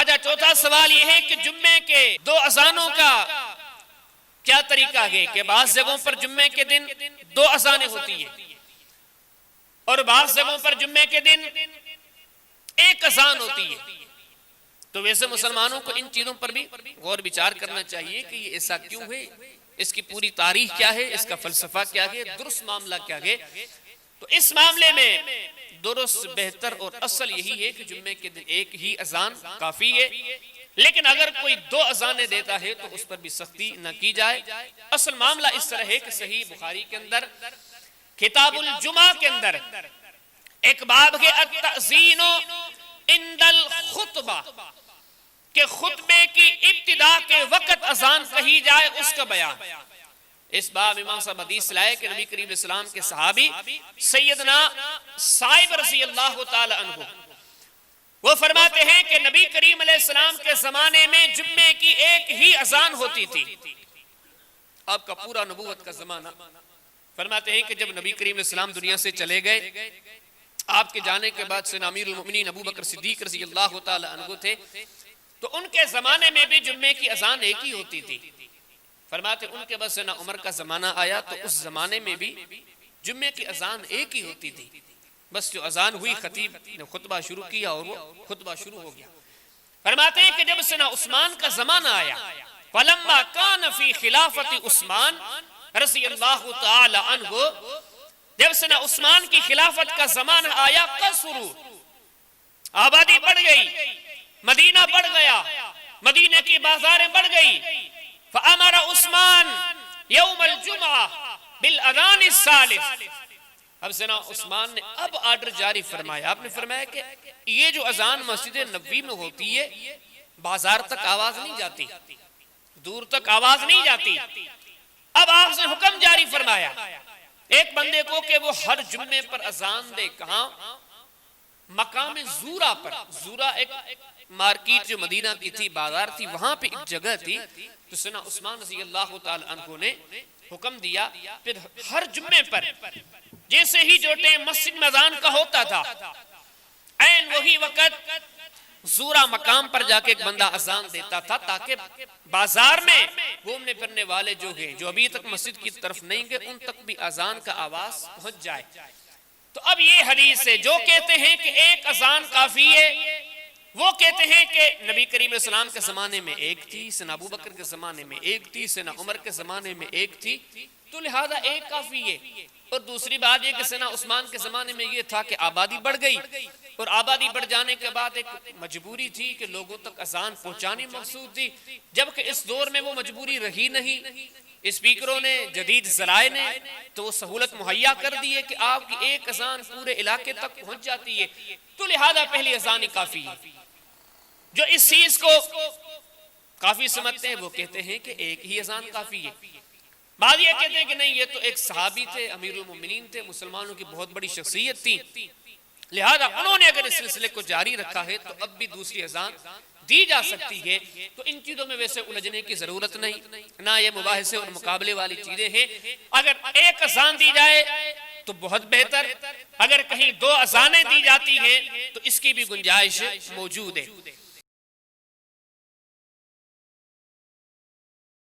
اچھا چوتھا سوال یہ ہے کہ جمعے کے 2 اذانوں کا کیا طریقہ ہے کہ بعض جگہوں پر جمعے کے دن 2 اذانیں ہوتی ہیں اور بعض جگہوں پر جمعے کے دن 1 اذان ہوتی ہے. تو ویسے مسلمانوں کو ان چیزوں پر بھی غور بچار کرنا چاہیے کہ یہ ایسا کیوں ہے، اس کی پوری تاریخ کیا ہے، اس کا فلسفہ کیا ہے، درست معاملہ کیا ہے. تو اس معاملے میں درست بہتر اور اصل یہی ہے کہ جمعے کے دن 1 ہی اذان کافی ہے، لیکن اگر کوئی 2 اذانیں دیتا ہے تو اس پر بھی سختی نہ کی جائے. اصل معاملہ اس طرح ہے کہ صحیح بخاری کے اندر کتاب الجمعہ کے اندر ایک باب ہے التأذین عند الخطبہ، کہ خطبے کی ابتدا کے وقت اذان کہی جائے اس کا بیان. اس باب امام صاحب حدیث لائے کہ نبی کریم اسلام کے صحابی سیدنا صائب رضی اللہ تعالی عنہ وہ فرماتے ہیں کہ نبی کریم علیہ السلام کے زمانے میں جمعے کی 1 ہی اذان ہوتی تھی. آپ کا پورا نبوت کا زمانہ. فرماتے ہیں کہ جب نبی کریم علیہ السلام دنیا سے چلے گئے، آپ کے جانے کے بعد سے امیر المؤمنین ابو بکر صدیق رضی اللہ تعالی عنہ تھے، تو ان کے زمانے میں بھی جمعے کی اذان 1 ہی ہوتی تھی. فرماتے ان کے بعد سے عمر کا زمانہ آیا تو اس زمانے میں بھی جمعے کی اذان 1 ہی ہوتی تھی. بس جو اذان ہوئی خطیب نے خطبہ شروع کیا اور وہ خطبہ شروع ہو گیا. فرماتے ہیں کہ جب سیدنا عثمان کا زمانہ آیا، فلما کان فی خلافت عثمان رضی اللہ تعالی عنہ، جب سیدنا عثمان کی خلافت کا زمانہ آیا، قصروا، آبادی بڑھ گئی، مدینہ بڑھ گیا، مدینہ کی بازاریں بڑھ گئی. فامر عثمان یوم الجمعہ بالاذان الثالث. اب سیدنا عثمان نے اب آرڈر جاری فرمایا. آپ نے فرمایا کہ یہ جو اذان مسجد نبوی میں ہوتی ہے، بازار تک آواز نہیں جاتی، دور تک آواز نہیں جاتی. اب آپ نے حکم جاری فرمایا ایک بندے کو کہ وہ ہر جمعے پر اذان دے. کہاں؟ مقام زورا پر. زورا ایک مارکیٹ جو مدینہ کی تھی، بازار تھی، وہاں پہ ایک جگہ تھی. تو سیدنا عثمان رضی اللہ تعالی عنہ نے حکم دیا پھر ہر جمعے پر جیسے ہی جو ٹائم مسجد میں اذان کا ہوتا تھا، عین وہی وقت زورا مقام پر جا کے ایک بندہ اذان دیتا تھا، تاکہ بازار میں گھومنے پھرنے والے جو ہیں، جو ابھی تک مسجد کی طرف نہیں گئے، ان تک بھی اذان کا آواز پہنچ جائے. تو اب یہ حدیث ہے جو کہتے ہیں کہ 1 اذان کافی ہے، وہ کہتے ہیں کہ نبی کریم علیہ السلام کے زمانے میں 1 تھی، سیدنا ابو بکر کے زمانے میں 1 تھی، سیدنا عمر کے زمانے میں 1 تھی، تو لہذا 1 کافی ہے. اور دوسری بات یہ کہ سیدنا عثمان کے زمانے میں یہ تھا کہ آبادی بڑھ گئی، اور آبادی بڑھ جانے کے بعد ایک مجبوری تھی کہ لوگوں تک اذان پہنچانی مقصود تھی، جبکہ اس دور میں وہ مجبوری رہی نہیں. اسپیکروں نے، جدید ذرائع نے تو وہ سہولت مہیا کر دی ہے کہ آپ کی 1 اذان پورے علاقے تک پہنچ جاتی ہے. تو لہذا پہلی اذان ہی کافی ہے. جو اس چیز کو کافی سمجھتے ہیں وہ کہتے ہیں کہ 1 ہی اذان کافی ہے. بعض یہ کہتے ہیں کہ نہیں، یہ تو ایک صحابی تھے، امیر المومنین تھے، مسلمانوں کی بہت بڑی شخصیت تھی، لہذا انہوں نے اگر اس سلسلے کو جاری رکھا ہے تو اب بھی دوسری اذان دی جا سکتی ہے. تو ان چیزوں میں ویسے الجھنے کی ضرورت نہیں، نہ یہ مباحثے اور مقابلے والی چیزیں ہیں. اگر 1 اذان دی جائے تو بہت بہتر، اگر کہیں 2 اذانیں دی جاتی ہیں تو اس کی بھی گنجائش موجود ہے.